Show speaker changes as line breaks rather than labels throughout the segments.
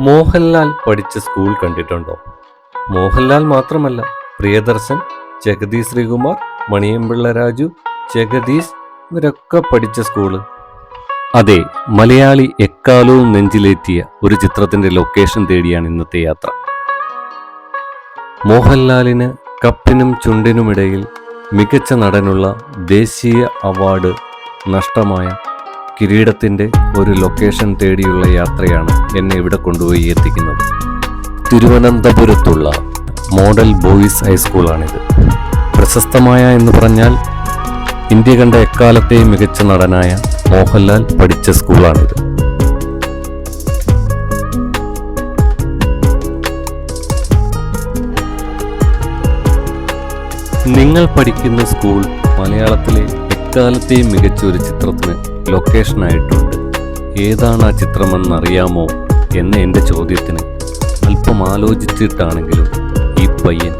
മോഹൻലാൽ പഠിച്ച സ്കൂൾ കണ്ടിട്ടുണ്ടോ? മോഹൻലാൽ മാത്രമല്ല, പ്രിയദർശൻ, ജഗതി ശ്രീകുമാർ, മണിയമ്പിള്ള രാജു, ജഗദീഷ് ഇവരൊക്കെ പഠിച്ച സ്കൂള്. അതെ, മലയാളി എക്കാലവും നെഞ്ചിലേറ്റിയ ഒരു ചിത്രത്തിന്റെ ലൊക്കേഷൻ തേടിയാണ് ഇന്നത്തെ യാത്ര. മോഹൻലാലിന് കപ്പിനും ചുണ്ടിനുമിടയിൽ മികച്ച നടനുള്ള ദേശീയ അവാർഡ് നഷ്ടമായ കിരീടത്തിൻ്റെ ഒരു ലൊക്കേഷൻ തേടിയുള്ള യാത്രയാണ് എന്നെ ഇവിടെ കൊണ്ടുപോയി എത്തിക്കുന്നത്. തിരുവനന്തപുരത്തുള്ള മോഡൽ ബോയ്സ് ഹൈസ്കൂളാണിത്. പ്രശസ്തമായ എന്ന് പറഞ്ഞാൽ ഇന്ത്യ കണ്ട എക്കാലത്തെയും മികച്ച നടനായ മോഹൻലാൽ പഠിച്ച സ്കൂളാണിത്. നിങ്ങൾ പഠിക്കുന്ന സ്കൂൾ മലയാളത്തിലെ എക്കാലത്തെയും മികച്ച ഒരു ചിത്രത്തിന് ലൊക്കേഷനായിട്ടുണ്ട്. ഏതാണ് ആ ചിത്രമെന്നറിയാമോ എന്ന എൻ്റെ ചോദ്യത്തിന് അല്പം ആലോചിച്ചിട്ടാണെങ്കിലും ഈ പയ്യൻ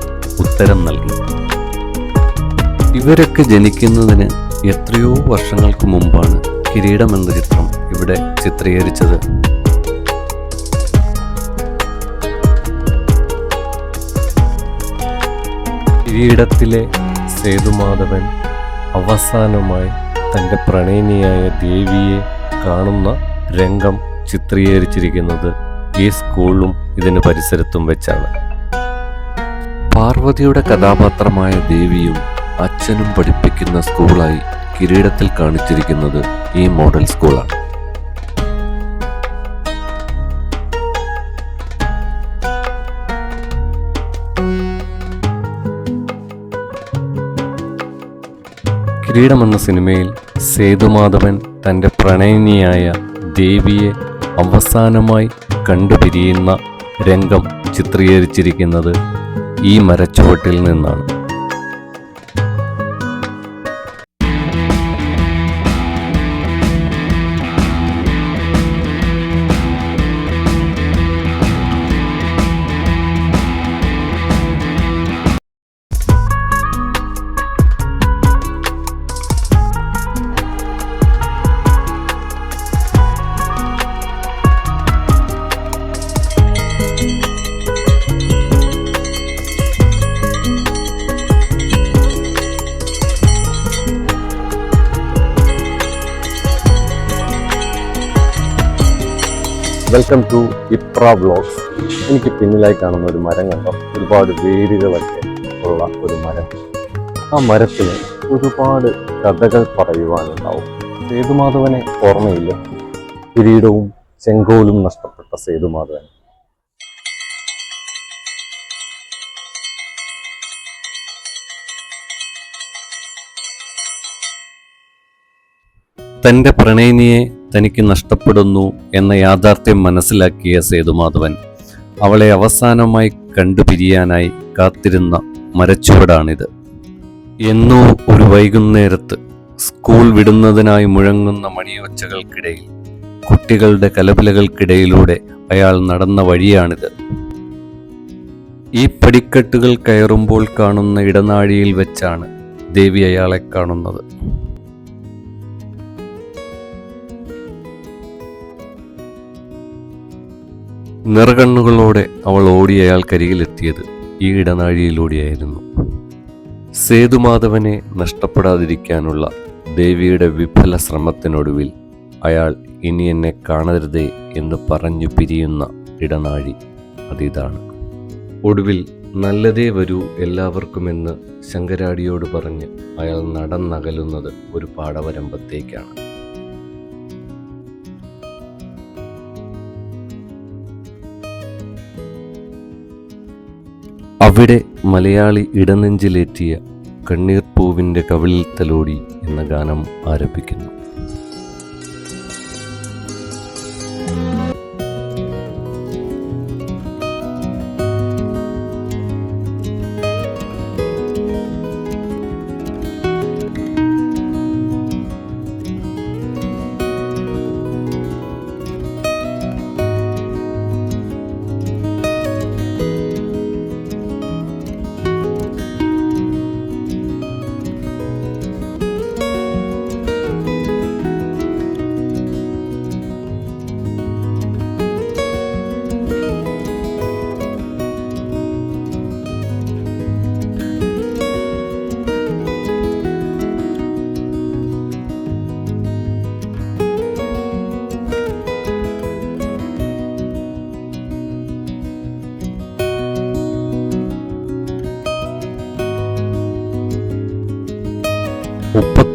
ഉത്തരം നൽകി. ഇവരൊക്കെ ജനിക്കുന്നതിന് എത്രയോ വർഷങ്ങൾക്ക് മുമ്പാണ് കിരീടം എന്ന ചിത്രം ഇവിടെ ചിത്രീകരിച്ചത്. കിരീടത്തിലെ സേതുമാധവൻ അവസാനമായി തൻ്റെ പ്രണയിനിയായ ദേവിയെ കാണുന്ന രംഗം ചിത്രീകരിച്ചിരിക്കുന്നത് ഈ സ്കൂളിലും ഇതിന് പരിസരത്തും വെച്ചാണ്. പാർവതിയുടെ കഥാപാത്രമായ ദേവിയും അച്ഛനും പഠിപ്പിക്കുന്ന സ്കൂളായി കിരീടത്തിൽ കാണിച്ചിരിക്കുന്നത് ഈ മോഡൽ സ്കൂളാണ്. കിരീടം എന്ന സിനിമയിൽ സേതുമാധവൻ തൻ്റെ പ്രണയിനിയായ ദേവിയെ അവസാനമായി കണ്ടുപിരിയുന്ന രംഗം ചിത്രീകരിച്ചിരിക്കുന്നത് ഈ മരച്ചുവട്ടിൽ നിന്നാണ്. വെൽക്കം ടു ഇപ്ര വ്ലോഗ്സ്. എനിക്ക് പിന്നിലായി കാണുന്ന ഒരു മരം കണ്ടോ? ഒരുപാട് വേരുകളൊക്കെ ഉള്ള ഒരു മരം. ആ മരത്തിന് ഒരുപാട് കഥകൾ പറയുവാനുണ്ടാവും. സേതുമാധവനെ ഓർമ്മയില്ല? കിരീടവും ചെങ്കോലും നഷ്ടപ്പെട്ട സേതുമാധവൻ. തൻ്റെ പ്രണയിനിയെ തനിക്ക് നഷ്ടപ്പെടുന്നു എന്ന യാഥാർത്ഥ്യം മനസ്സിലാക്കിയ സേതുമാധവൻ അവളെ അവസാനമായി കണ്ടുപിരിയാനായി കാത്തിരുന്ന മരച്ചുവടാണിത്. എന്നോ ഒരു വൈകുന്നേരത്ത് സ്കൂൾ വിടുന്നതിനായി മുഴങ്ങുന്ന മണിയൊച്ചകൾക്കിടയിൽ, കുട്ടികളുടെ കലപിലകൾക്കിടയിലൂടെ അയാൾ നടന്ന വഴിയാണിത്. ഈ പടിക്കെട്ടുകൾ കയറുമ്പോൾ കാണുന്ന ഇടനാഴിയിൽ വെച്ചാണ് ദേവി അയാളെ കാണുന്നത്. നിറകണ്ണുകളോടെ അവൾ ഓടി അയാൾക്കരികിലെത്തിയത് ഈ ഇടനാഴിയിലൂടെയായിരുന്നു. സേതുമാധവനെ നഷ്ടപ്പെടാതിരിക്കാനുള്ള ദേവിയുടെ വിഫല ശ്രമത്തിനൊടുവിൽ അയാൾ ഇനി എന്നെ കാണരുതേ എന്ന് പറഞ്ഞു പിരിയുന്ന ഇടനാഴി അതിതാണ്. ഒടുവിൽ നല്ലതേ വരൂ എല്ലാവർക്കുമെന്ന് ശങ്കരാടിയോട് പറഞ്ഞ് അയാൾ നടന്നകലുന്നത് ഒരു പാടവരമ്പത്തേക്കാണ്. അവിടെ മലയാളി ഇടനെഞ്ചിലേറ്റിയ കണ്ണീർ പൂവിൻ്റെ കവിളിൽ തലോടി എന്ന ഗാനം ആരംഭിക്കുന്നു.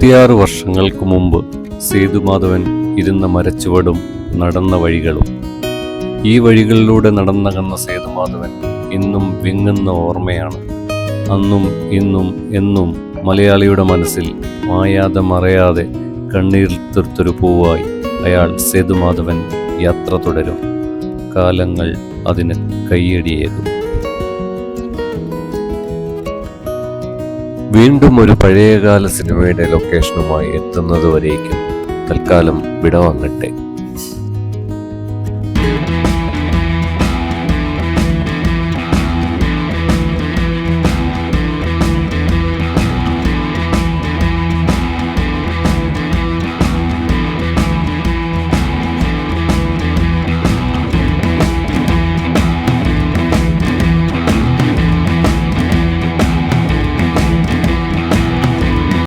26 വർഷങ്ങൾക്ക് മുമ്പ് സേതുമാധവൻ ഇരുന്ന മരച്ചുവടും നടന്ന വഴികളും. ഈ വഴികളിലൂടെ നടന്നകന്ന സേതുമാധവൻ ഇന്നും വിങ്ങുന്ന ഓർമ്മയാണ്. അന്നും ഇന്നും എന്നും മലയാളിയുടെ മനസ്സിൽ മായാതെ മറയാതെ കണ്ണീർ തീർത്തൊരു പൂവായി അയാൾ സേതുമാധവൻ യാത്ര തുടരും. കാലങ്ങൾ അതിന് കയ്യടിയേകും. വീണ്ടും ഒരു പഴയകാല സിനിമയുടെ ലൊക്കേഷനുമായി എത്തുന്നതുവരേക്കും തൽക്കാലം വിടവാങ്ങട്ടെ.